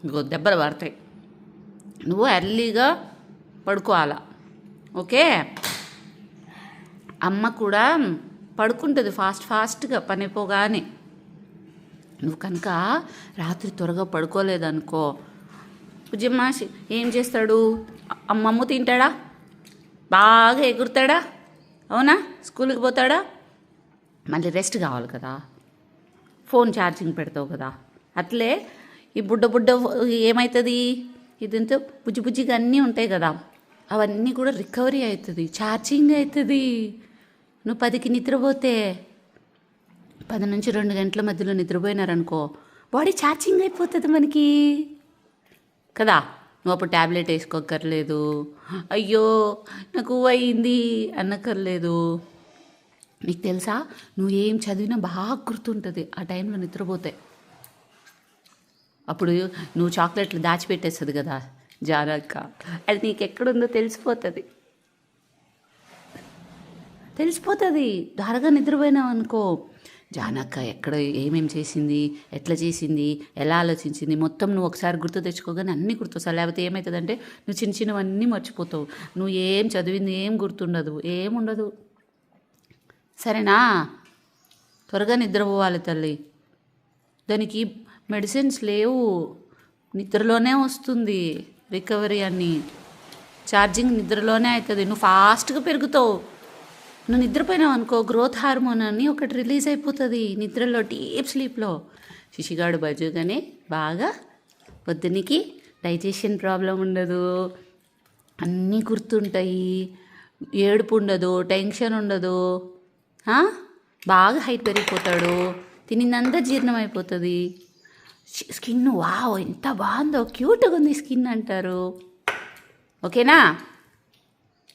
ఇంకో దెబ్బలు పడతాయి. నువ్వు ఎర్లీగా పడుకోవాలా, ఓకే? అమ్మ కూడా పడుకుంటుంది ఫాస్ట్గా పని అయిపోగానే. నువ్వు కనుక రాత్రి త్వరగా పడుకోలేదనుకో, బుజ్జమ్మ ఏం చేస్తాడు? అమ్మమ్మ తింటాడా, బాగా ఎగురుతాడా, అవునా? స్కూల్కి పోతాడా, మళ్ళీ రెస్ట్ కావాలి కదా, ఫోన్ ఛార్జింగ్ పెడతావు కదా. అట్లే ఈ బుడ్డ ఏమవుతుంది, ఇదంతా బుజ్జిగా అన్నీ ఉంటాయి కదా, అవన్నీ కూడా రికవరీ అవుతుంది, ఛార్జింగ్ అవుతుంది. నువ్వు 10కి నిద్రపోతే 10 నుంచి 2 గంటల మధ్యలో నిద్రపోయినారనుకో, బాడీ ఛార్జింగ్ అయిపోతుంది మనకి కదా. నువ్వు అప్పుడు ట్యాబ్లెట్ వేసుకోక్కర్లేదు, అయ్యో నాకు అయింది అనక్కర్లేదు. నీకు తెలుసా, నువ్వు ఏం చదివినా బాగా గుర్తుంటుంది ఆ టైంలో నిద్రపోతే. అప్పుడు నువ్వు చాక్లెట్లు దాచిపెట్టేస్తుంది కదా జానక్క, అది నీకు ఎక్కడుందో తెలిసిపోతుంది. త్వరగా నిద్రపోయినావు అనుకో, జానక్క ఎక్కడ ఏమేం చేసింది, ఎట్లా చేసింది, ఎలా ఆలోచించింది, మొత్తం నువ్వు ఒకసారి గుర్తు తెచ్చుకోగానే అన్నీ గుర్తొస్తావు. లేకపోతే ఏమవుతుందంటే నువ్వు చిన్నవన్నీ మర్చిపోతావు, నువ్వు ఏం చదివింది ఏం గుర్తుండదు, ఏముండదు. సరేనా? త్వరగా నిద్రపోవాలి తల్లి. దానికి మెడిసిన్స్ లేవు, నిద్రలోనే వస్తుంది రికవరీ అని. ఛార్జింగ్ నిద్రలోనే అవుతుంది. నువ్వు ఫాస్ట్గా పెరుగుతావు. నువ్వు నిద్రపోయినావు అనుకో, గ్రోత్ హార్మోన్ అని ఒకటి రిలీజ్ అయిపోతుంది నిద్రలో, డీప్ స్లీప్లో. శిశిగాడు బజ్జుగానే బాగా పొద్దునికి డైజెషన్ ప్రాబ్లం ఉండదు, అన్నీ గుర్తుంటాయి, ఏడుపు ఉండదు, టెన్షన్ ఉండదు, బాగా హైట్ పెరిగిపోతాడు, తినిందంతా జీర్ణం అయిపోతుంది. స్కిన్ వావ్ ఎంత బాగుందో, క్యూట్గా ఉంది స్కిన్ అంటారు. ఓకేనా?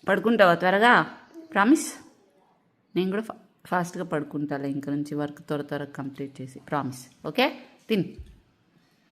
పడుకుంటావా త్వరగా? ప్రామిస్? నేను కూడా ఫాస్ట్గా పడుకుంటాలే ఇంక నుంచి, వర్క్ త్వరగా కంప్లీట్ చేసి. ప్రామిస్? ఓకే, తిన్.